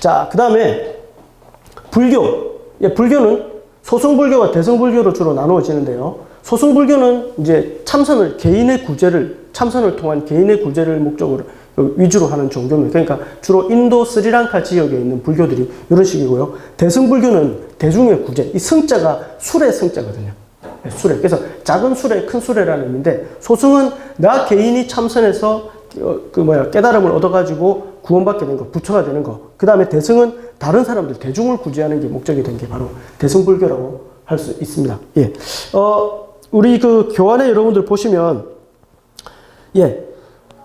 자, 그 다음에 불교. 예, 불교는 소승불교와 대승불교로 주로 나누어지는데요. 소승불교는 이제 참선을 통한 개인의 구제를 목적으로 위주로 하는 종교입니다. 그러니까 주로 인도 스리랑카 지역에 있는 불교들이 이런 식이고요. 대승불교는 대중의 구제. 이 승자가 술의 승자거든요. 수레. 그래서 작은 수레, 큰 수레라는 의미인데, 소승은 나 개인이 참선해서 깨달음을 얻어가지고 구원받게 된 거, 부처가 되는 거. 그 다음에 대승은 다른 사람들, 대중을 구제하는 게 목적이 된 게 바로 대승불교라고 할 수 있습니다. 예. 우리 그 교환에 여러분들 보시면, 예.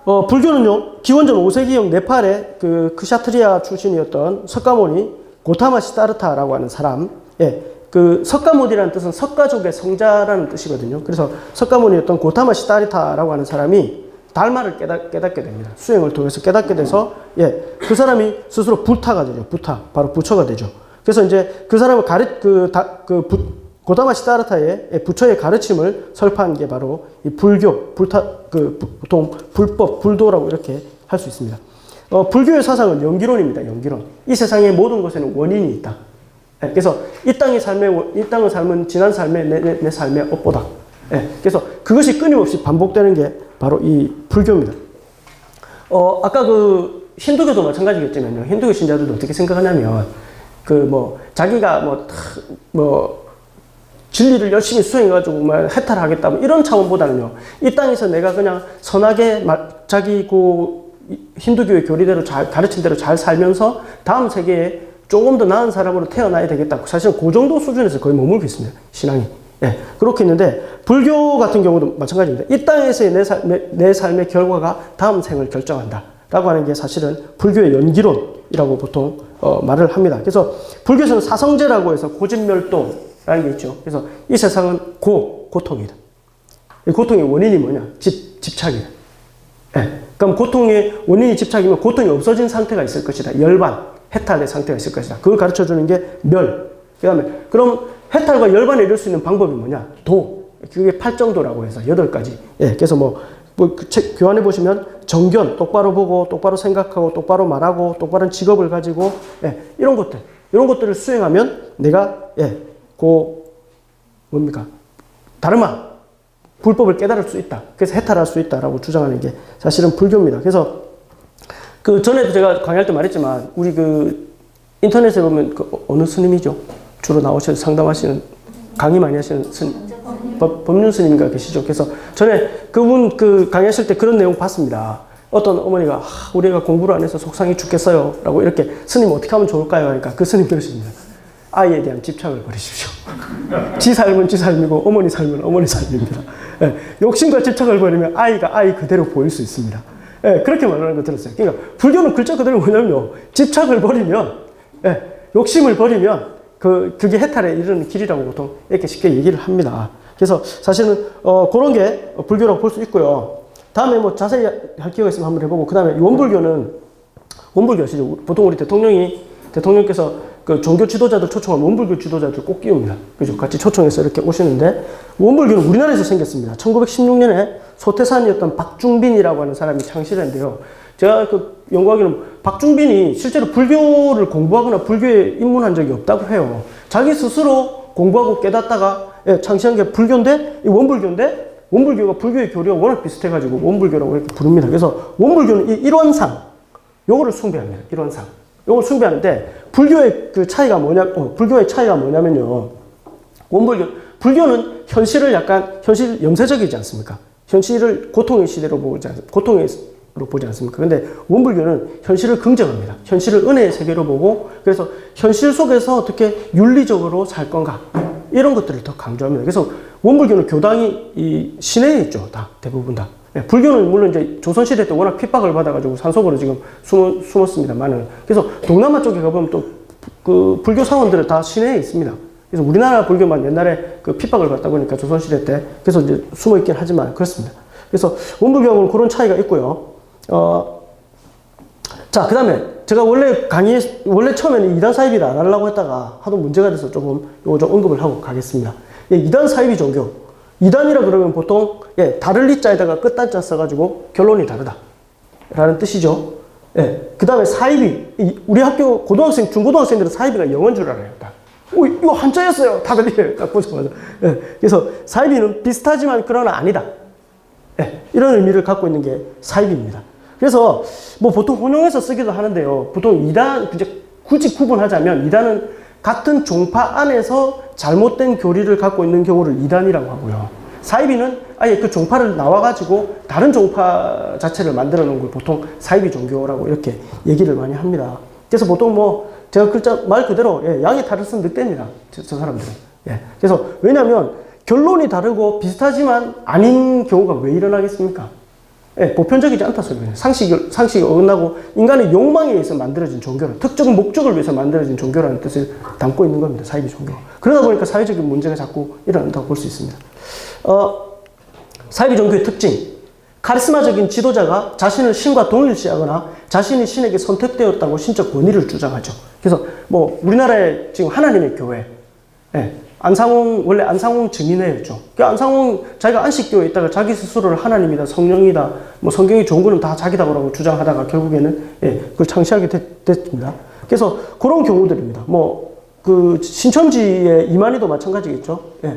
불교는요, 기원전 5세기형 네팔의 그 크샤트리아 출신이었던 석가모니 고타마 시다르타라고 하는 사람, 예. 그 석가모니라는 뜻은 석가족의 성자라는 뜻이거든요. 그래서 석가모니였던 고타마 시다르타라고 하는 사람이 달마를 깨닫게 됩니다. 수행을 통해서 깨닫게 돼서, 예, 그 사람이 스스로 부타가 되죠. 부타. 바로 부처가 되죠. 그래서 이제 그 사람을 고타마 시다르타의 부처의 가르침을 설파한 게 바로 이 불교, 보통 불법, 불도라고 이렇게 할 수 있습니다. 불교의 사상은 연기론입니다. 연기론. 이 세상의 모든 것에는 원인이 있다. 예, 그래서 이 땅의 삶은 지난 삶의 내 삶의 업보다. 예, 그래서 그것이 끊임없이 반복되는 게 바로 이 불교입니다. 아까 그 힌두교도 마찬가지겠지만요. 힌두교 신자들도 어떻게 생각하냐면, 자기가 진리를 열심히 수행해가지고 해탈하겠다, 이런 차원보다는요, 이 땅에서 내가 그냥 선하게 자기 힌두교의 교리대로 가르친 대로 잘 살면서 다음 세계에 조금 더 나은 사람으로 태어나야 되겠다. 사실은 그 정도 수준에서 거의 머물고 있습니다. 신앙이. 예, 그렇게 있는데, 불교 같은 경우도 마찬가지입니다. 이 땅에서의 내 삶의 결과가 다음 생을 결정한다. 라고 하는 게 사실은 불교의 연기론이라고 보통 말을 합니다. 그래서 불교에서는 사성제라고 해서 고집멸도라는 게 있죠. 그래서 이 세상은 고통이다. 이 고통의 원인이 뭐냐? 집착이다. 예, 그럼 고통의 원인이 집착이면 고통이 없어진 상태가 있을 것이다. 열반. 해탈의 상태가 있을 것이다. 그걸 가르쳐 주는 게 멸. 그 다음에, 그럼 해탈과 열반에 이룰 수 있는 방법이 뭐냐? 도. 그게 팔정도라고 해서 8가지. 예, 그래서 그 책 교환해 보시면 정견, 똑바로 보고, 똑바로 생각하고, 똑바로 말하고, 똑바른 직업을 가지고, 예, 이런 것들을 수행하면 내가, 예, 다르마. 불법을 깨달을 수 있다. 그래서 해탈할 수 있다라고 주장하는 게 사실은 불교입니다. 그래서 전에도 제가 강의할 때 말했지만, 우리 인터넷에 보면 어느 스님이죠? 주로 나오셔서 상담하시는, 강의 많이 하시는 스님, 법륜 스님인가 계시죠? 그래서 전에 그분 강의하실 때 그런 내용 봤습니다. 어떤 어머니가, 우리 애가 공부를 안 해서 속상해 죽겠어요. 라고 이렇게, 스님 어떻게 하면 좋을까요? 하니까 그 스님 그러십니다. 아이에 대한 집착을 버리십시오. 지 삶은 지 삶이고, 어머니 삶은 어머니 삶입니다. 예, 욕심과 집착을 버리면 아이가 아이 그대로 보일 수 있습니다. 예, 그렇게 말하는 거 들었어요. 그러니까 불교는 글자 그대로 뭐냐면요, 집착을 버리면, 예, 욕심을 버리면 그게 해탈에 이르는 길이라고 보통 이렇게 쉽게 얘기를 합니다. 그래서 사실은 그런 게 불교라고 볼 수 있고요. 다음에 자세히 할 기회가 있으면 한번 해보고, 그 다음에 원불교 아시죠? 보통 우리 대통령께서 그 종교 지도자들 초청하면 원불교 지도자들 꼭 끼웁니다. 그죠? 같이 초청해서 이렇게 오시는데, 원불교는 우리나라에서 생겼습니다. 1916년에 소태산이었던 박중빈이라고 하는 사람이 창시했는데요. 제가 연구하기로는 박중빈이 실제로 불교를 공부하거나 불교에 입문한 적이 없다고 해요. 자기 스스로 공부하고 깨닫다가, 예, 창시한 게 불교인데, 이 원불교인데, 원불교가 불교의 교리와 워낙 비슷해가지고 원불교라고 이렇게 부릅니다. 그래서 원불교는 이 일원상, 요거를 숭배합니다. 일원상. 요걸 숭배하는데, 불교의 차이가 뭐냐면요. 불교는 현실 염세적이지 않습니까? 현실을 고통의 시대로 보지 않습니까? 근데 원불교는 현실을 긍정합니다. 현실을 은혜의 세계로 보고, 그래서 현실 속에서 어떻게 윤리적으로 살 건가, 이런 것들을 더 강조합니다. 그래서 원불교는 교당이 이 시내에 있죠. 대부분 다. 불교는 물론 이제 조선시대 때 워낙 핍박을 받아가지고 산속으로 지금 숨었습니다만은, 그래서 동남아 쪽에 가보면 또 불교 사원들은 다 시내에 있습니다. 그래서 우리나라 불교만 옛날에 핍박을 받다 보니까 조선시대 때, 그래서 이제 숨어 있긴 하지만 그렇습니다. 그래서 원불교하고는 그런 차이가 있고요. 자, 그 다음에 제가 원래 처음에는 이단 사입이를 안 하려고 했다가 하도 문제가 돼서 조금 요거 좀 언급을 하고 가겠습니다. 예, 이단 사입이 종교. 이단이라 그러면 보통, 예, 다를 리자에다가 끝단자 써가지고 결론이 다르다. 라는 뜻이죠. 예. 그 다음에 사이비. 우리 학교 고등학생, 중고등학생들은 사이비가 영어인 줄 알아요. 딱. 이거 한자였어요. 다들 이래요. 딱 보자마자. 예. 그래서 사이비는 비슷하지만 그러나 아니다. 예. 이런 의미를 갖고 있는 게 사이비입니다. 그래서 뭐 보통 혼용해서 쓰기도 하는데요. 보통 이단, 굳이 구분하자면 이단은 같은 종파 안에서 잘못된 교리를 갖고 있는 경우를 이단이라고 하고요. 사이비는 아예 그 종파를 나와가지고 다른 종파 자체를 만들어 놓은 걸 보통 사이비 종교라고 이렇게 얘기를 많이 합니다. 그래서 보통 뭐 제가 글자 말 그대로 양이 다르선 늑대입니다. 저 사람들은. 예. 그래서 왜냐하면 결론이 다르고 비슷하지만 아닌 경우가 왜 일어나겠습니까? 예, 보편적이지 않다 소리예요. 상식이 어긋나고 인간의 욕망에 의해서 만들어진 종교라, 특정 목적을 위해서 만들어진 종교라는 뜻을 담고 있는 겁니다. 사이비 종교. 그러다 보니까 사회적인 문제가 자꾸 일어난다고 볼 수 있습니다. 사이비 종교의 특징. 카리스마적인 지도자가 자신을 신과 동일시하거나 자신이 신에게 선택되었다고 신적 권위를 주장하죠. 그래서 뭐 우리나라의 지금 하나님의 교회, 예, 원래 안상홍 증인회였죠. 안상홍 자기가 안식교에 있다가 자기 스스로를 하나님이다, 성령이다, 뭐 성경이 좋은 거는 다 자기다라고 주장하다가 결국에는 그걸 창시하게 됐습니다. 그래서 그런 경우들입니다. 뭐 그 신천지의 이만희도 마찬가지겠죠. 예.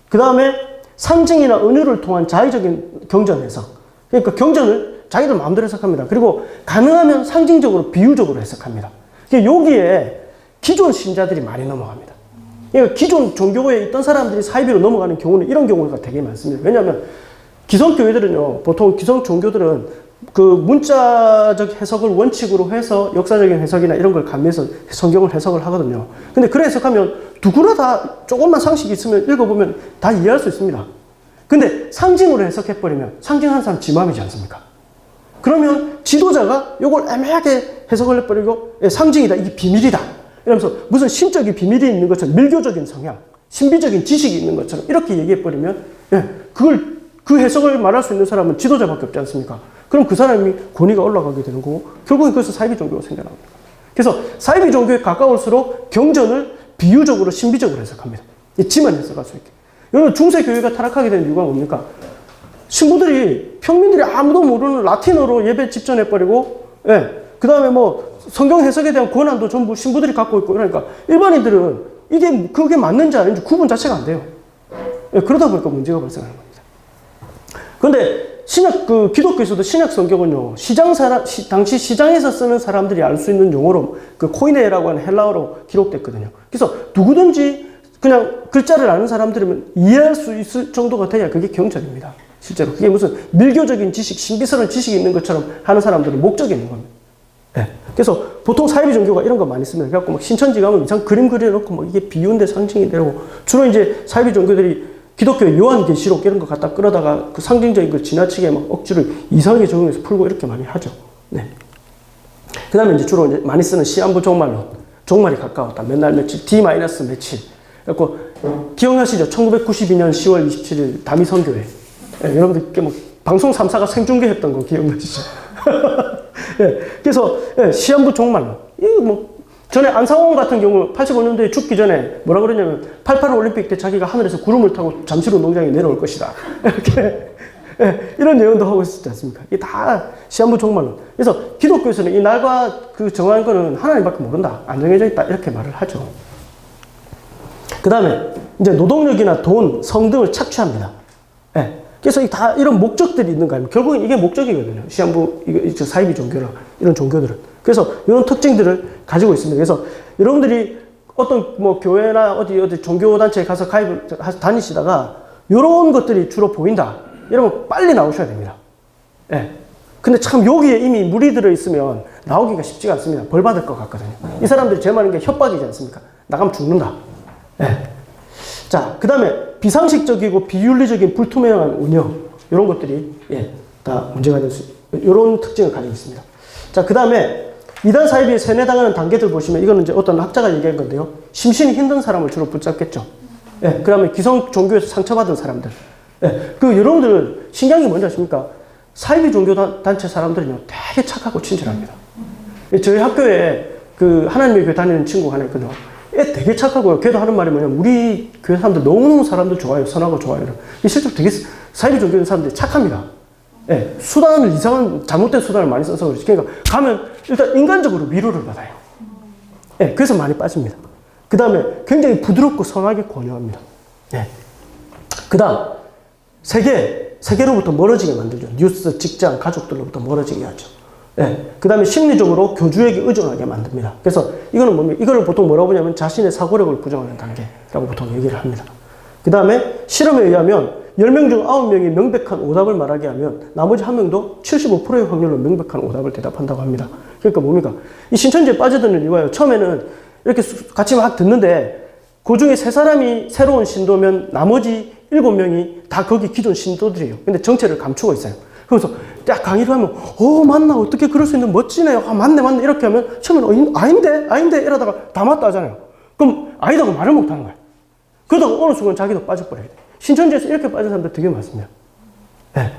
그 다음에 상징이나 은유를 통한 자의적인 경전 해석. 그러니까 경전을 자기들 마음대로 해석합니다. 그리고 가능하면 상징적으로 비유적으로 해석합니다. 여기에 기존 신자들이 많이 넘어갑니다. 그러니까 기존 종교에 있던 사람들이 사이비로 넘어가는 경우는 이런 경우가 되게 많습니다. 왜냐하면 기성교회들은요, 보통 기성 종교들은 그 문자적 해석을 원칙으로 해서 역사적인 해석이나 이런 걸 가미해서 성경을 해석을 하거든요. 근데 그래 해석하면 누구나 다 조금만 상식이 있으면 읽어보면 다 이해할 수 있습니다. 근데 상징으로 해석해버리면 상징하는 사람 지 마음이지 않습니까? 그러면 지도자가 이걸 애매하게 해석을 해버리고 상징이다, 이게 비밀이다 이러면서 무슨 신적인 비밀이 있는 것처럼 밀교적인 성향, 신비적인 지식이 있는 것처럼 이렇게 얘기해버리면 그 해석을 말할 수 있는 사람은 지도자밖에 없지 않습니까? 그럼 그 사람이 권위가 올라가게 되는 거고 결국엔 그래서 사이비 종교가 생겨납니다. 그래서 사이비 종교에 가까울수록 경전을 비유적으로 신비적으로 해석합니다. 지만 해석할 수 있게. 여러분 중세 교회가 타락하게 된 이유가 뭡니까? 신부들이 평민들이 아무도 모르는 라틴어로 예배 집전해버리고 그 다음에 뭐 성경 해석에 대한 권한도 전부 신부들이 갖고 있고 이러니까 일반인들은 그게 맞는지 아닌지 구분 자체가 안 돼요. 그러다 보니까 문제가 발생하는 겁니다. 그런데 기독교에서도 신약 성경은요, 당시 시장에서 쓰는 사람들이 알 수 있는 용어로 그 코이네라고 하는 헬라어로 기록됐거든요. 그래서 누구든지 그냥 글자를 아는 사람들이면 이해할 수 있을 정도가 돼야 그게 경전입니다. 실제로. 그게 무슨 밀교적인 지식, 신비스러운 지식이 있는 것처럼 하는 사람들은 목적이 있는 겁니다. 그래서 보통 사이비 종교가 이런 거 많이 씁니다. 그래갖고 막 신천지 가면 이상 그림 그려놓고 막 이게 비유인데 상징이 되고 주로 이제 사이비 종교들이 기독교의 요한계시록 이런 거 갖다 끌어다가 그 상징적인 걸 지나치게 막 억지로 이상하게 적용해서 풀고 이렇게 많이 하죠. 그 다음에 이제 주로 이제 많이 쓰는 시한부 종말론. 종말이 가까웠다. 맨날 며칠, D-며칠. 그래갖고, 기억나시죠? 1992년 10월 27일 다미선교회. 여러분들 뭐 방송 3사가 생중계했던 거 기억나시죠? 그래서 시한부 종말론. 이거 뭐 전에 안상홍 같은 경우 85년도에 죽기 전에 뭐라 그러냐면 88 올림픽 때 자기가 하늘에서 구름을 타고 잠실 운동장에 내려올 것이다. 이렇게 이런 예언도 하고 있었지 않습니까? 이게 다 시한부 종말론. 그래서 기독교에서는 이 날과 그 정한 거는 하나님밖에 모른다. 안 정해져 있다. 이렇게 말을 하죠. 그 다음에 이제 노동력이나 돈, 성 등을 착취합니다. 그래서 다 이런 목적들이 있는 거 아닙니까? 결국엔 이게 목적이거든요. 시한부, 사이비 종교나 이런 종교들은. 그래서 이런 특징들을 가지고 있습니다. 그래서 여러분들이 어떤 뭐 교회나 어디 종교단체에 가서 가입을 다니시다가 이런 것들이 주로 보인다. 이러면 빨리 나오셔야 됩니다. 근데 참 여기에 이미 물이 들어있으면 나오기가 쉽지가 않습니다. 벌 받을 것 같거든요. 이 사람들이 제일 많은 게 협박이지 않습니까? 나가면 죽는다. 자, 그 다음에 비상식적이고 비윤리적인 불투명한 운영. 이런 것들이 다 문제가 될 수, 이런 특징을 가지고 있습니다. 자, 그 다음에 이단 사이비에 세뇌당하는 단계들 보시면 이거는 이제 어떤 학자가 얘기한 건데요. 심신이 힘든 사람을 주로 붙잡겠죠. 그 다음에 기성 종교에서 상처받은 사람들. 여러분들 신기한 게 뭔지 아십니까? 사이비 종교 단체 사람들은요, 되게 착하고 친절합니다. 저희 학교에 그 하나님의 교회 다니는 친구가 하나 있거든요. 되게 착하고요. 걔도 하는 말이 뭐냐면, 우리 교회 사람들 너무너무 사람들 좋아요. 선하고 좋아요. 실제로 되게 사이비 종교 사람들이 착합니다. 예, 수단을 이상한 잘못된 수단을 많이 써서 그렇지. 그러니까 가면 일단 인간적으로 위로를 받아요. 예, 그래서 많이 빠집니다. 그 다음에 굉장히 부드럽고 선하게 권유합니다. 예. 그 다음 세계로부터 멀어지게 만들죠. 뉴스, 직장, 가족들로부터 멀어지게 하죠. 예. 그 다음에 심리적으로 교주에게 의존하게 만듭니다. 그래서 이거는 뭡니까? 이거를 보통 뭐라고 보냐면 자신의 사고력을 부정하는 단계라고 보통 얘기를 합니다. 그 다음에 실험에 의하면 10명 중 9명이 명백한 오답을 말하게 하면 나머지 1명도 75%의 확률로 명백한 오답을 대답한다고 합니다. 그러니까 뭡니까? 이 신천지에 빠져드는 이유가요. 처음에는 이렇게 같이 막 듣는데 그 중에 3사람이 새로운 신도면 나머지 7명이 다 거기 기존 신도들이에요. 근데 정체를 감추고 있어요. 그래서 딱 강의를 하면 맞나? 어떻게 그럴 수 있는 멋지네요. 맞네 이렇게 하면 처음에는 아닌데 이러다가 다 맞다 하잖아요. 그럼 아니다고 말을 못하는 거예요. 그러다가 어느 순간 자기도 빠져버려야 돼요. 신천지에서 이렇게 빠진 사람들 되게 많습니다. 네.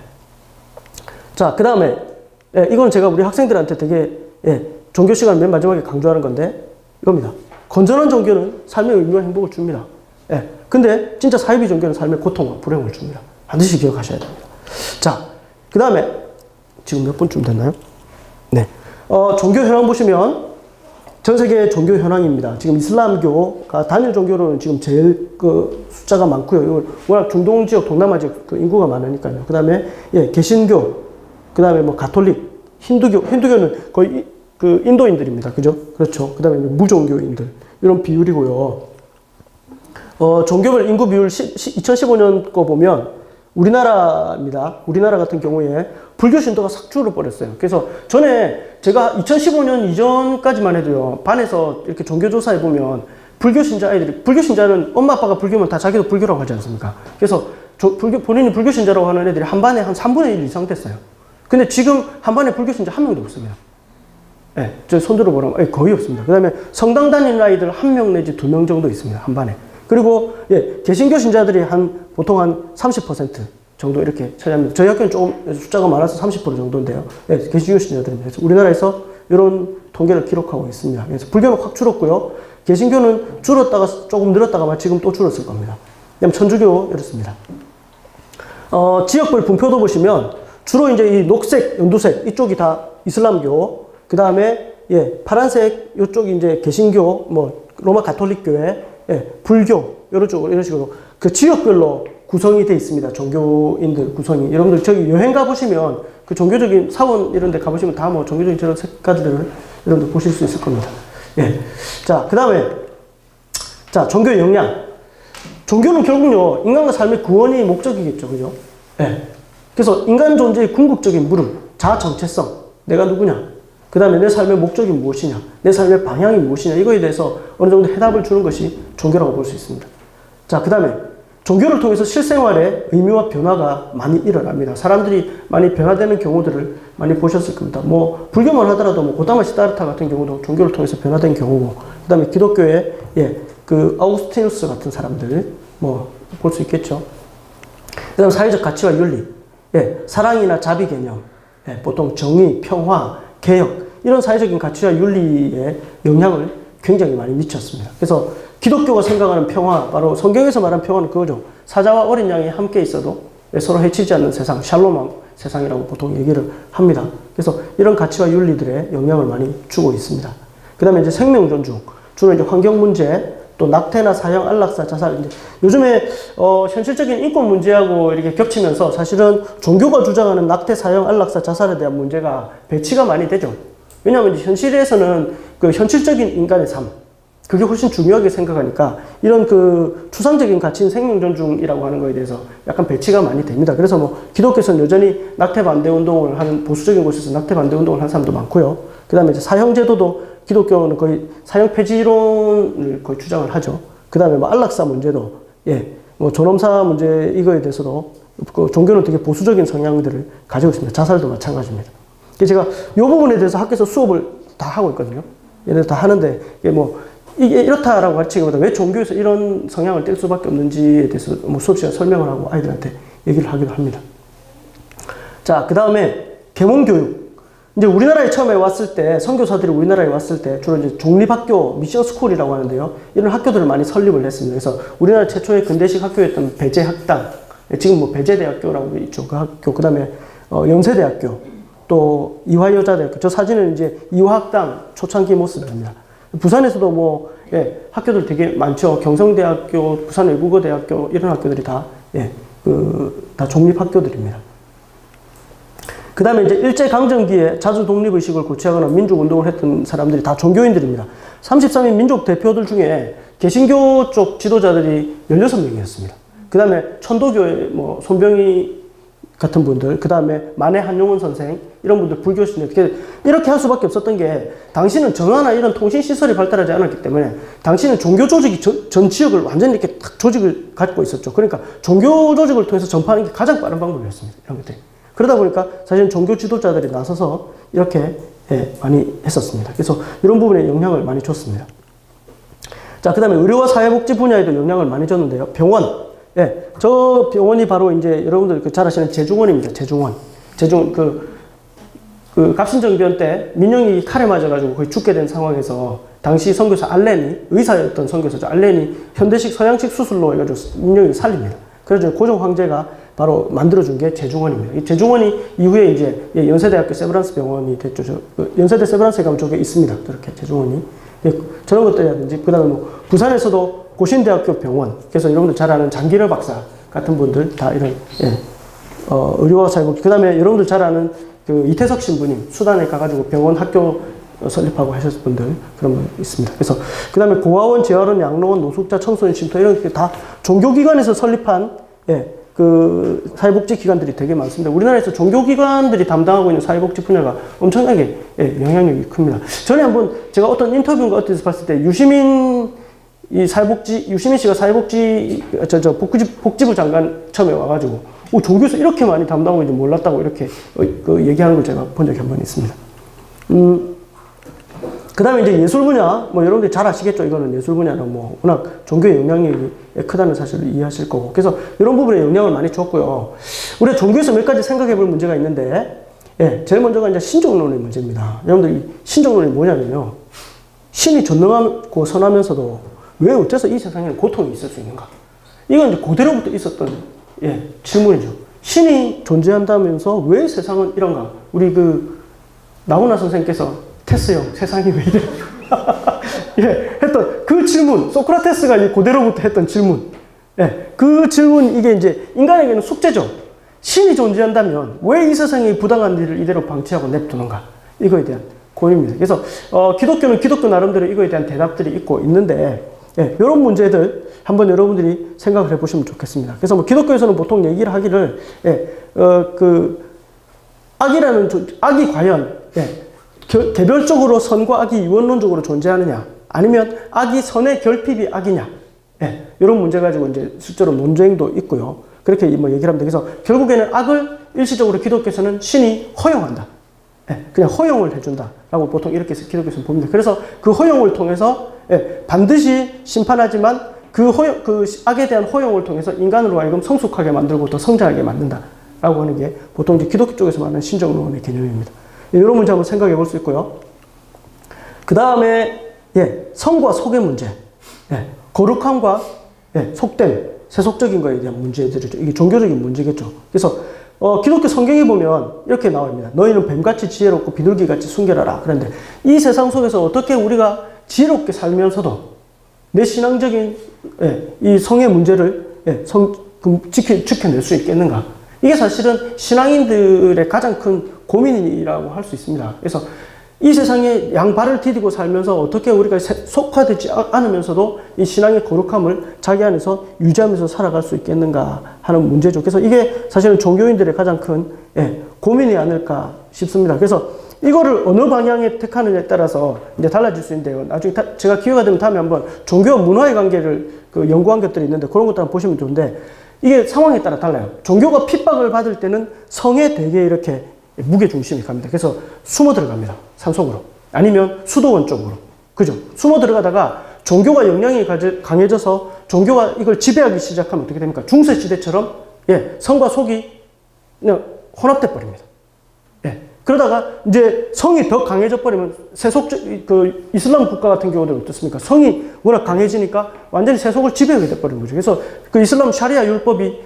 자, 그 다음에 이건 제가 우리 학생들한테 되게 종교 시간 맨 마지막에 강조하는 건데 이겁니다. 건전한 종교는 삶의 의미와 행복을 줍니다. 근데 진짜 사이비 종교는 삶의 고통과 불행을 줍니다. 반드시 기억하셔야 됩니다. 자, 그 다음에 지금 몇 분쯤 됐나요? 네. 종교 현황 보시면 전 세계 종교 현황입니다. 지금 이슬람교가 단일 종교로는 지금 제일 그 숫자가 많고요. 이걸 워낙 중동 지역, 동남아 지역 그 인구가 많으니까요. 그 다음에 개신교, 그 다음에 뭐 가톨릭, 힌두교는 거의 그 인도인들입니다. 그죠? 그렇죠. 그 다음에 무종교인들 이런 비율이고요. 종교별 인구 비율 2015년 거 보면 우리나라입니다. 우리나라 같은 경우에 불교 신도가 싹 줄어버렸어요. 그래서 전에 제가 2015년 이전까지만 해도요, 반에서 이렇게 종교조사해 보면 불교 신자는 엄마 아빠가 불교면 다 자기도 불교라고 하지 않습니까? 그래서 본인이 불교 신자라고 하는 애들이 한 반에 한 3분의 1 이상 됐어요. 근데 지금 한 반에 불교 신자 한 명도 없습니다. 저 손 들어보라면 거의 없습니다. 그 다음에 성당 다니는 아이들 1명 내지 2명 정도 있습니다. 한 반에. 그리고 개신교 신자들이 보통 한 30% 정도 이렇게 차지합니다. 저희 학교는 조금 숫자가 많아서 30% 정도인데요. 개신교 신자들입니다. 그래서 우리나라에서 이런 통계를 기록하고 있습니다. 그래서 불교는 확 줄었고요. 개신교는 줄었다가 조금 늘었다가 지금 또 줄었을 겁니다. 그다음 천주교 이렇습니다. 지역별 분표도 보시면 주로 이제 이 녹색, 연두색 이쪽이 다 이슬람교, 그 다음에 파란색 이쪽이 이제 개신교, 뭐 로마 가톨릭교회, 불교 이런 식으로 그 지역별로 구성이 되어 있습니다. 종교인들 구성이. 여러분들 저기 여행 가보시면 그 종교적인 사원 이런 데 가보시면 다 뭐 종교적인 저런 색깔들을 여러분들 보실 수 있을 겁니다. 자, 그 다음에 자, 종교의 역량. 종교는 결국요, 인간과 삶의 구원이 목적이겠죠. 그죠? 그래서 인간 존재의 궁극적인 물음, 자아 정체성, 내가 누구냐, 그 다음에 내 삶의 목적이 무엇이냐, 내 삶의 방향이 무엇이냐, 이거에 대해서 어느 정도 해답을 주는 것이 종교라고 볼 수 있습니다. 자, 그 다음에 종교를 통해서 실생활에 의미와 변화가 많이 일어납니다. 사람들이 많이 변화되는 경우들을 많이 보셨을 겁니다. 뭐 불교만 하더라도 뭐 고다마 시다르타 같은 경우도 종교를 통해서 변화된 경우고, 그 다음에 기독교의 그 아우구스티누스 같은 사람들 뭐 볼 수 있겠죠. 그 다음 사회적 가치와 윤리, 사랑이나 자비 개념, 보통 정의, 평화, 개혁 이런 사회적인 가치와 윤리에 영향을 굉장히 많이 미쳤습니다. 그래서 기독교가 생각하는 평화, 바로 성경에서 말하는 평화는 그거죠. 사자와 어린 양이 함께 있어도 서로 해치지 않는 세상, 샬롬 세상이라고 보통 얘기를 합니다. 그래서 이런 가치와 윤리들에 영향을 많이 주고 있습니다. 그 다음에 이제 생명 존중, 주로 이제 환경 문제, 또 낙태나 사형, 안락사, 자살. 이제 요즘에 현실적인 인권 문제하고 이렇게 겹치면서 사실은 종교가 주장하는 낙태, 사형, 안락사, 자살에 대한 문제가 배치가 많이 되죠. 왜냐하면 이제 현실에서는 그 현실적인 인간의 삶, 그게 훨씬 중요하게 생각하니까 이런 그 추상적인 가치인 생명 존중이라고 하는 거에 대해서 약간 배치가 많이 됩니다. 그래서 뭐 기독교에서는 여전히 낙태 반대 운동을 하는, 보수적인 곳에서 낙태 반대 운동을 하는 사람도 많고요. 그 다음에 이제 사형제도도 기독교는 거의 사형 폐지론을 거의 주장을 하죠. 그 다음에 뭐 안락사 문제도, 뭐 존엄사 문제 이거에 대해서도 그 종교는 되게 보수적인 성향들을 가지고 있습니다. 자살도 마찬가지입니다. 그래서 제가 이 부분에 대해서 학교에서 수업을 다 하고 있거든요. 얘네들 다 하는데 이게 이렇다라고 가르치기보다 왜 종교에서 이런 성향을 뗄 수밖에 없는지에 대해서 뭐 수업 시간 설명을 하고 아이들한테 얘기를 하기도 합니다. 자, 그 다음에 계몽교육. 이제 우리나라에 처음에 왔을 때, 선교사들이 우리나라에 왔을 때 주로 이제 종립학교, 미션스쿨이라고 하는데요. 이런 학교들을 많이 설립을 했습니다. 그래서 우리나라 최초의 근대식 학교였던 배제학당, 지금 뭐 배제대학교라고 있죠. 그 학교, 그 다음에 연세대학교, 또 이화여자대학교, 저 사진은 이제 이화학당 초창기 모습입니다. 부산에서도 뭐, 예, 학교들 되게 많죠. 경성대학교, 부산외국어대학교, 이런 학교들이 다, 예, 다 종립학교들입니다. 그 다음에 이제 일제강점기에 자주 독립의식을 고취하거나 민족운동을 했던 사람들이 다 종교인들입니다. 33인 민족 대표들 중에 개신교 쪽 지도자들이 16명이었습니다. 그 다음에 천도교의 뭐 손병희 같은 분들, 그 다음에 만해 한용운 선생, 이런 분들 불교신들. 이렇게 할 수밖에 없었던 게, 당시는 전화나 이런 통신시설이 발달하지 않았기 때문에, 당시는 종교 조직이 전 지역을 완전히 이렇게 딱 조직을 갖고 있었죠. 그러니까 종교 조직을 통해서 전파하는 게 가장 빠른 방법이었습니다. 이런 것들이. 그러다 보니까 사실은 종교 지도자들이 나서서 이렇게, 예, 많이 했었습니다. 그래서 이런 부분에 영향을 많이 줬습니다. 자, 그 다음에 의료와 사회복지 분야에도 영향을 많이 줬는데요. 병원. 예, 저 병원이 바로 이제 여러분들 잘 아시는 제중원입니다. 제중원. 갑신정변 때 민영이 칼에 맞아가지고 거의 죽게 된 상황에서 당시 선교사 알렌이, 의사였던 선교사죠. 알렌이 현대식 서양식 수술로 해가지고 민영이를 살립니다. 그래서 고종 황제가 바로 만들어준 게 제중원입니다. 이 제중원이 이후에 이제 연세대학교 세브란스 병원이 됐죠. 연세대 세브란스에 가면 저게 있습니다. 저렇게 제중원이. 예, 저런 것들이라든지, 그 다음에 뭐 부산에서도 고신대학교 병원, 그래서 여러분들 잘 아는 장기를 박사 같은 분들 다 이런, 예, 의료와 사회복지. 그 다음에 여러분들 잘 아는 그 이태석 신부님, 수단에 가가지고 병원 학교 설립하고 하셨을 분들, 그런 분 있습니다. 그래서 그 다음에 고아원, 재활원, 양로원, 노숙자, 청소년 쉼터, 이런 게 다 종교기관에서 설립한, 예, 그 사회복지 기관들이 되게 많습니다. 우리나라에서 종교기관들이 담당하고 있는 사회복지 분야가 엄청나게, 예, 영향력이 큽니다. 전에 한번 제가 어떤 인터뷰인가 어디서 봤을 때 유시민 씨가 사회복지, 복지부 장관 처음에 와가지고, 종교에서 이렇게 많이 담당하고 있는지 몰랐다고 이렇게 얘기하는 걸 제가 본 적이 한 번 있습니다. 그 다음에 이제 예술 분야, 뭐 여러분들이 잘 아시겠죠? 이거는 예술 분야는 뭐 워낙 종교의 영향력이 크다는 사실을 이해하실 거고. 그래서 이런 부분에 영향을 많이 줬고요. 우리가 종교에서 몇 가지 생각해 볼 문제가 있는데, 예, 제일 먼저가 이제 신종론의 문제입니다. 여러분들 이 신종론이 뭐냐면요. 신이 전능하고 선하면서도 왜 어째서 이 세상에는 고통이 있을 수 있는가? 이건 이제 고대로부터 있었던, 예, 질문이죠. 신이 존재한다면서 왜 세상은 이런가? 우리 나훈아 선생님께서 테스형, 세상이 왜 이래? 예, 했던 그 질문, 소크라테스가 이 고대로부터 했던 질문. 예, 그 질문, 이게 이제 인간에게는 숙제죠. 신이 존재한다면 왜 이 세상의 부당한 일을 이대로 방치하고 냅두는가? 이거에 대한 고민입니다. 그래서, 기독교는 기독교 나름대로 이거에 대한 대답들이 있는데, 예, 이런 문제들 한번 여러분들이 생각을 해보시면 좋겠습니다. 그래서 뭐 기독교에서는 보통 얘기를 하기를, 예, 악이 과연, 예, 개별적으로 선과 악이 이원론적으로 존재하느냐, 아니면 악이 선의 결핍이 악이냐, 예, 이런 문제 가지고 이제 실제로 논쟁도 있고요. 그렇게 뭐 얘기를 합니다. 그래서 결국에는 악을 일시적으로 기독교에서는 신이 허용한다. 예, 그냥 허용을 해준다라고 보통 이렇게 기독교에서는 봅니다. 그래서 그 허용을 통해서, 예, 반드시 심판하지만 그 악에 대한 허용을 통해서 인간으로 하여금 성숙하게 만들고 더 성장하게 만든다라고 하는 게 보통 이제 기독교 쪽에서 말하는 신정론의 개념입니다. 이런 문제 한번 생각해 볼 수 있고요. 그 다음에, 예, 성과 속의 문제, 예, 거룩함과, 예, 속됨, 세속적인 거에 대한 문제들이죠. 이게 종교적인 문제겠죠. 그래서 기독교 성경에 보면 이렇게 나옵니다. 너희는 뱀같이 지혜롭고 비둘기같이 순결하라. 그런데 이 세상 속에서 어떻게 우리가 지혜롭게 살면서도 내 신앙적인, 예, 이 성의 문제를, 예, 지켜낼 수 있겠는가? 이게 사실은 신앙인들의 가장 큰 고민이라고 할 수 있습니다. 그래서 이 세상에 양발을 디디고 살면서 어떻게 우리가 속화되지 않으면서도 이 신앙의 거룩함을 자기 안에서 유지하면서 살아갈 수 있겠는가 하는 문제죠. 그래서 이게 사실은 종교인들의 가장 큰, 예, 고민이 아닐까 싶습니다. 그래서 이거를 어느 방향에 택하느냐에 따라서 이제 달라질 수 있는데요. 나중에 제가 기회가 되면 다음에 한번 종교와 문화의 관계를 연구한 것들이 있는데 그런 것도 한번 보시면 좋은데 이게 상황에 따라 달라요. 종교가 핍박을 받을 때는 성에 되게 이렇게 무게중심이 갑니다. 그래서 숨어 들어갑니다. 산속으로. 아니면 수도원 쪽으로. 그죠? 숨어 들어가다가 종교가 영향이 강해져서 종교가 이걸 지배하기 시작하면 어떻게 됩니까? 중세시대처럼, 예, 성과 속이 그냥 혼합돼 버립니다. 예. 그러다가 이제 성이 더 강해져 버리면 이슬람 국가 같은 경우는 어떻습니까? 성이 워낙 강해지니까 완전히 세속을 지배하게 돼 버리는 거죠. 그래서 그 이슬람 샤리아 율법이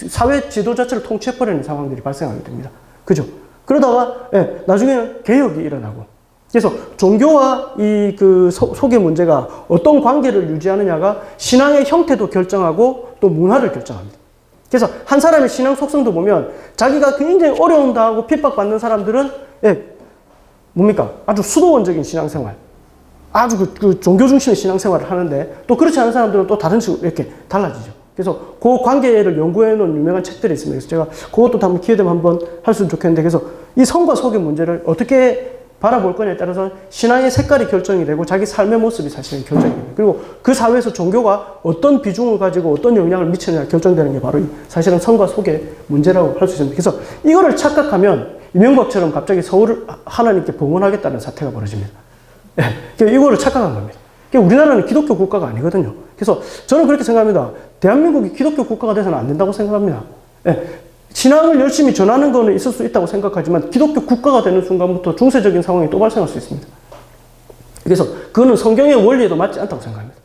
사회 지도 자체를 통치해 버리는 상황들이 발생하게 됩니다. 그죠? 그러다가 나중에는 개혁이 일어나고. 그래서 종교와 이 그 속의 문제가 어떤 관계를 유지하느냐가 신앙의 형태도 결정하고 또 문화를 결정합니다. 그래서 한 사람의 신앙 속성도 보면 자기가 굉장히 어려움 당하고 핍박받는 사람들은 뭡니까? 아주 수도원적인 신앙생활, 아주 그 종교 중심의 신앙생활을 하는데 또 그렇지 않은 사람들은 또 다른 식으로 이렇게 달라지죠. 그래서 그 관계를 연구해 놓은 유명한 책들이 있습니다. 그래서 제가 그것도 한번 기회 되면 한번 했으면 좋겠는데, 그래서 이 성과 속의 문제를 어떻게 바라볼 거냐에 따라서 신앙의 색깔이 결정이 되고 자기 삶의 모습이 사실은 결정이 됩니다. 그리고 그 사회에서 종교가 어떤 비중을 가지고 어떤 영향을 미치느냐 결정되는 게 바로 사실은 성과 속의 문제라고 할 수 있습니다. 그래서 이거를 착각하면 이명박처럼 갑자기 서울을 하나님께 봉헌하겠다는 사태가 벌어집니다. 이거를 착각한 겁니다. 우리나라는 기독교 국가가 아니거든요. 그래서 저는 그렇게 생각합니다. 대한민국이 기독교 국가가 돼서는 안 된다고 생각합니다. 신앙을 열심히 전하는 거는 있을 수 있다고 생각하지만 기독교 국가가 되는 순간부터 중세적인 상황이 또 발생할 수 있습니다. 그래서 그거는 성경의 원리에도 맞지 않다고 생각합니다.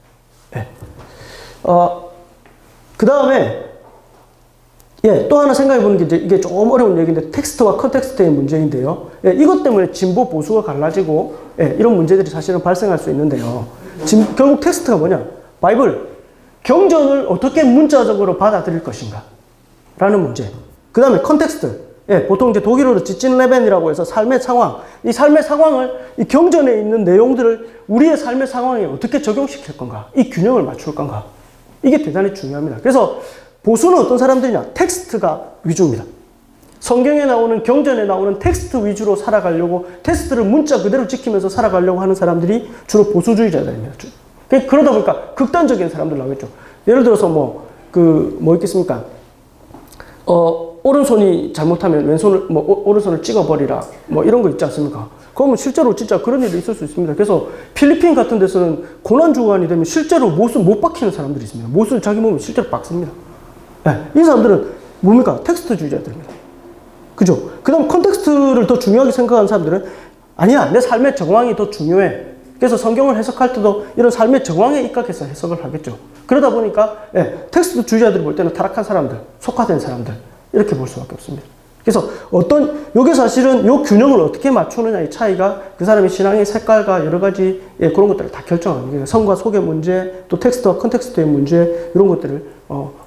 그 다음에 또 하나 생각해 보는 게 이게 좀 어려운 얘기인데 텍스트와 컨텍스트의 문제인데요. 이것 때문에 진보 보수가 갈라지고 이런 문제들이 사실은 발생할 수 있는데요. 결국 텍스트가 뭐냐? 바이블, 경전을 어떻게 문자적으로 받아들일 것인가? 라는 문제. 그 다음에 컨텍스트. 보통 이제 독일어로 지친레벤이라고 해서 삶의 상황. 이 삶의 상황을 이 경전에 있는 내용들을 우리의 삶의 상황에 어떻게 적용시킬 건가? 이 균형을 맞출 건가? 이게 대단히 중요합니다. 그래서 보수는 어떤 사람들이냐? 텍스트가 위주입니다. 성경에 나오는 경전에 나오는 텍스트 위주로 살아가려고 텍스트를 문자 그대로 지키면서 살아가려고 하는 사람들이 주로 보수주의자들입니다. 그러다 보니까 극단적인 사람들 나오겠죠. 예를 들어서 뭐 있겠습니까? 오른손이 잘못하면 왼손을, 오른손을 찍어버리라. 이런 거 있지 않습니까? 그러면 실제로 진짜 그런 일이 있을 수 있습니다. 그래서 필리핀 같은 데서는 고난주간이 되면 실제로 못을 못 박히는 사람들이 있습니다. 못을 자기 몸에 실제로 박습니다. 이 사람들은 뭡니까? 텍스트주의자들입니다. 그죠? 그 다음 컨텍스트를 더 중요하게 생각하는 사람들은 아니야, 내 삶의 정황이 더 중요해. 그래서 성경을 해석할 때도 이런 삶의 정황에 입각해서 해석을 하겠죠. 그러다 보니까 텍스트주의자들이 볼 때는 타락한 사람들, 속화된 사람들 이렇게 볼 수밖에 없습니다. 그래서 요게 사실은 요 균형을 어떻게 맞추느냐의 차이가 그 사람의 신앙의 색깔과 여러 가지 그런 것들을 다 결정합니다. 성과 속의 문제, 또 텍스트와 컨텍스트의 문제 이런 것들을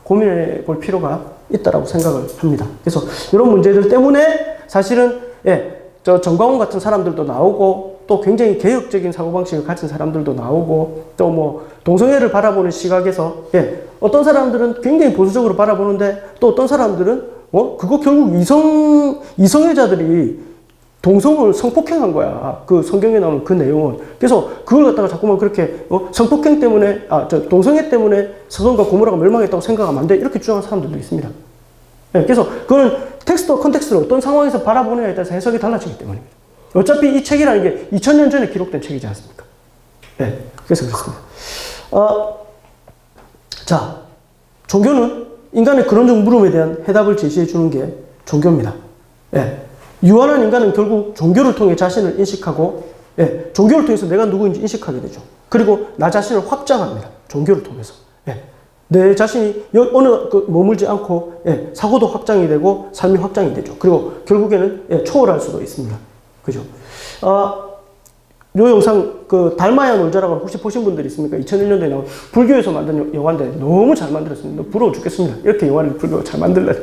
고민해 볼 필요가 있다라고 생각을 합니다. 그래서 이런 문제들 때문에 사실은 저 정광훈 같은 사람들도 나오고 또 굉장히 개혁적인 사고방식을 가진 사람들도 나오고 또 뭐 동성애를 바라보는 시각에서 어떤 사람들은 굉장히 보수적으로 바라보는데 또 어떤 사람들은 그거 결국 이성애자들이 동성을 성폭행한 거야. 그 성경에 나오는 그 내용은. 그래서 그걸 갖다가 자꾸만 그렇게 성폭행 때문에 동성애 때문에 소돔과 고모라가 멸망했다고 생각하면 안 돼. 이렇게 주장하는 사람들도 있습니다. 그래서 그거는 텍스트와 컨텍스트를 어떤 상황에서 바라보느냐에 따라서 해석이 달라지기 때문입니다. 어차피 이 책이라는 게 2000년 전에 기록된 책이지 않습니까? 그래서 그렇습니다. 자, 종교는 인간의 근원적 물음에 대한 해답을 제시해 주는 게 종교입니다. 유한한 인간은 결국 종교를 통해 자신을 인식하고, 종교를 통해서 내가 누구인지 인식하게 되죠. 그리고 나 자신을 확장합니다. 종교를 통해서. 내 자신이 머물지 않고, 사고도 확장이 되고, 삶이 확장이 되죠. 그리고 결국에는, 초월할 수도 있습니다. 그죠? 요 영상, 달마야 놀자라고 혹시 보신 분들 있습니까? 2001년도에 나온 불교에서 만든 영화인데 너무 잘 만들었습니다. 부러워 죽겠습니다. 이렇게 영화를 불교가 잘 만들라니.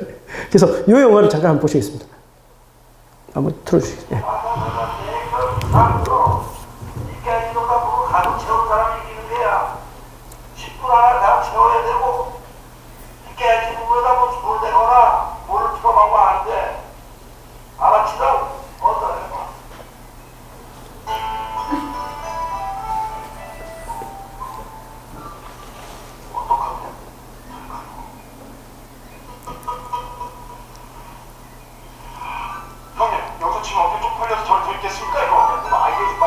그래서 요 영화를 잠깐 한번 보시겠습니다. 한번 틀어주시겠어요? 형님, 여기서 지금 어떻게 쪽팔려서 저를 더 있겠습니까? 이거 아이디어 좀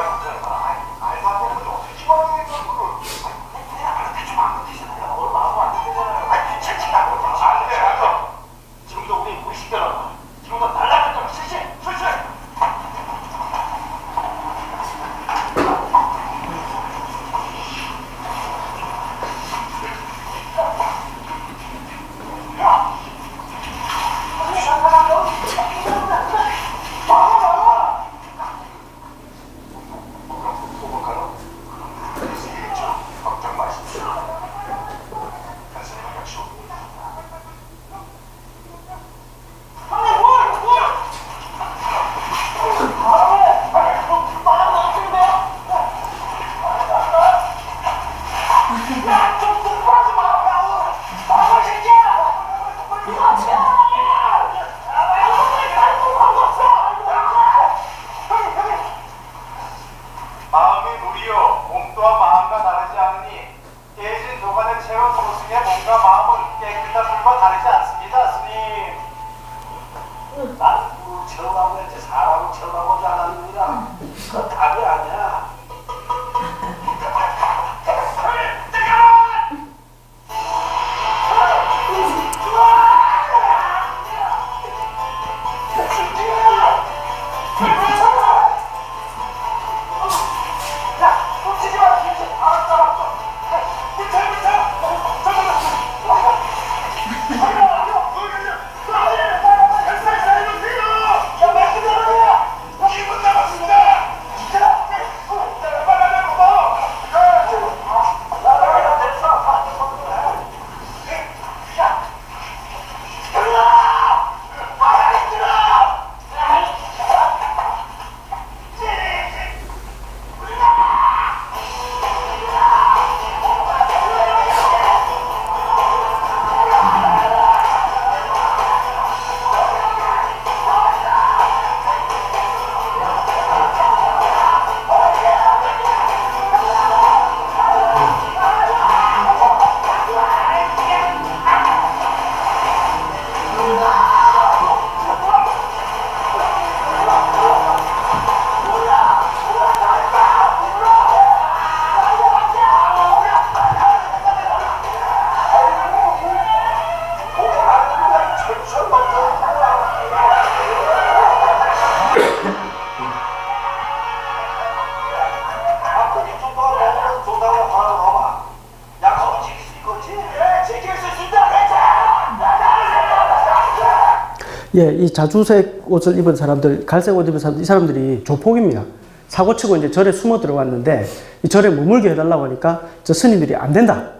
예, 이 자주색 옷을 입은 사람들, 갈색 옷 입은 사람들, 이 사람들이 조폭입니다. 사고치고 이제 절에 숨어 들어왔는데 이 절에 머물게 해달라고 하니까 저 스님들이 안 된다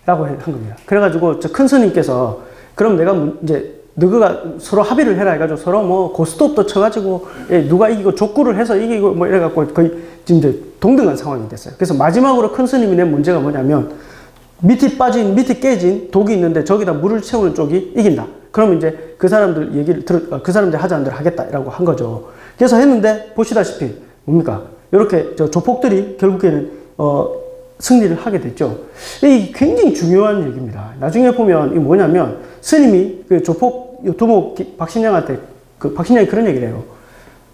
라고 한 겁니다. 그래가지고 저 큰 스님께서 그럼 내가 이제 너가 서로 합의를 해라 해가지고 서로 뭐 고스톱도 쳐가지고 예, 누가 이기고 족구를 해서 이기고 뭐 이래갖고 거의 지금 이제 동등한 상황이 됐어요. 그래서 마지막으로 큰 스님이 낸 문제가 뭐냐면 밑이 깨진 독이 있는데 저기다 물을 채우는 쪽이 이긴다. 그러면 이제 그 사람들 얘기를 그 사람들 하자는 대로 하겠다라고 한 거죠. 그래서 했는데 보시다시피 뭡니까? 이렇게 저 조폭들이 결국에는 승리를 하게 됐죠. 이 굉장히 중요한 얘기입니다. 나중에 보면 이 뭐냐면 스님이 그 조폭 두목 박신양한테 박신양이 그런 얘기를 해요.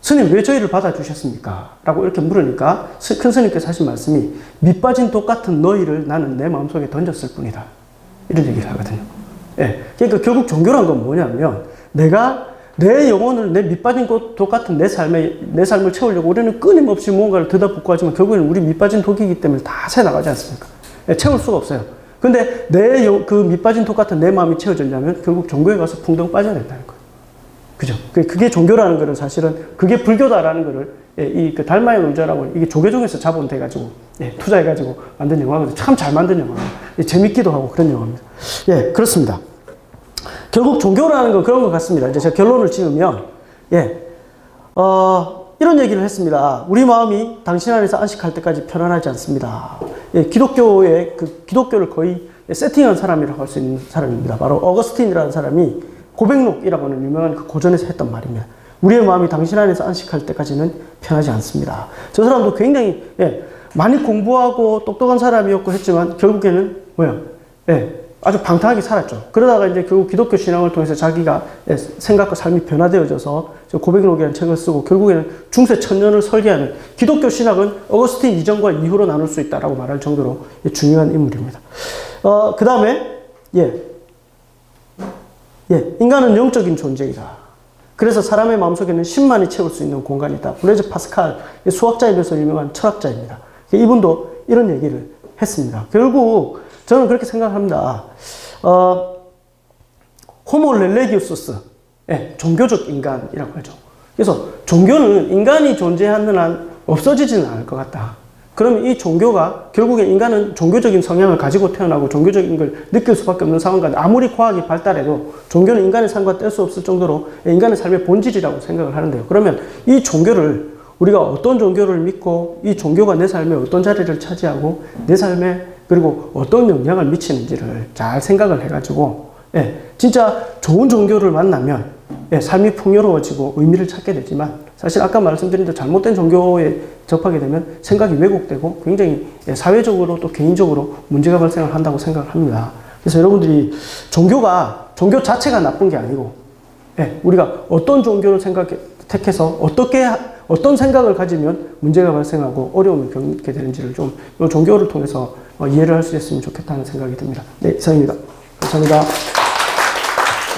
스님 왜 저희를 받아주셨습니까? 라고 이렇게 물으니까 큰 스님께서 하신 말씀이 밑 빠진 독 같은 너희를 나는 내 마음속에 던졌을 뿐이다. 이런 얘기를 하거든요. 예. 그러니까 결국 종교란 건 뭐냐면 내가 내 영혼을 내 밑빠진 독 같은 내 삶을 채우려고 우리는 끊임없이 무언가를 들다붓고 하지만 결국에는 우리 밑빠진 독이기 때문에 다 새나가지 않습니까? 예, 채울 수가 없어요. 근데 그 밑빠진 독 같은 내 마음이 채워지려면 결국 종교에 가서 풍덩 빠져야 된다는 거예요. 그죠? 그게 종교라는 거는 사실은 그게 불교다라는 거를 이 그 달마의 의자라고 이게 조계종에서 자본돼가지고 투자해가지고 만든 영화거든요. 참 잘 만든 영화예요. 재밌기도 하고 그런 영화입니다. 예, 그렇습니다. 결국 종교라는 건 그런 것 같습니다. 이제 제가 결론을 지으면 이런 얘기를 했습니다. 우리 마음이 당신 안에서 안식할 때까지 편안하지 않습니다. 예, 기독교를 거의 세팅한 사람이라고 할 수 있는 사람입니다. 바로 어거스틴이라는 사람이 고백록이라고 하는 유명한 그 고전에서 했던 말입니다. 우리의 마음이 당신 안에서 안식할 때까지는 편하지 않습니다. 저 사람도 굉장히 많이 공부하고 똑똑한 사람이었고 했지만 결국에는 아주 방탕하게 살았죠. 그러다가 이제 결국 기독교 신앙을 통해서 자기가 생각과 삶이 변화되어져서 고백록이라는 책을 쓰고 결국에는 중세 천년을 설계하는 기독교 신학은 어거스틴 이전과 이후로 나눌 수 있다라고 말할 정도로 중요한 인물입니다. 그 다음에 인간은 영적인 존재이다. 그래서 사람의 마음속에는 신만이 채울 수 있는 공간이 있다. 블레즈 파스칼, 수학자이면서 유명한 철학자입니다. 이분도 이런 얘기를 했습니다. 결국 저는 그렇게 생각합니다. 호모 렐레기우스, 종교적 인간이라고 하죠. 그래서 종교는 인간이 존재하는 한 없어지지는 않을 것 같다. 그러면 이 종교가 결국에 인간은 종교적인 성향을 가지고 태어나고 종교적인 걸 느낄 수밖에 없는 상황과 아무리 과학이 발달해도 종교는 인간의 삶과 뗄 수 없을 정도로 인간의 삶의 본질이라고 생각을 하는데요. 그러면 이 종교를 우리가 어떤 종교를 믿고 이 종교가 내 삶에 어떤 자리를 차지하고 내 삶에 그리고 어떤 영향을 미치는지를 잘 생각을 해가지고 진짜 좋은 종교를 만나면 삶이 풍요로워지고 의미를 찾게 되지만 사실 아까 말씀드린 대로 잘못된 종교에 접하게 되면 생각이 왜곡되고 굉장히 사회적으로 또 개인적으로 문제가 발생을 한다고 생각을 합니다. 그래서 여러분들이 종교 자체가 나쁜 게 아니고 우리가 어떤 종교를 택해서 어떤 생각을 가지면 문제가 발생하고 어려움을 겪게 되는지를 좀 이 종교를 통해서 이해를 할 수 있으면 좋겠다는 생각이 듭니다. 네, 이상입니다. 감사합니다.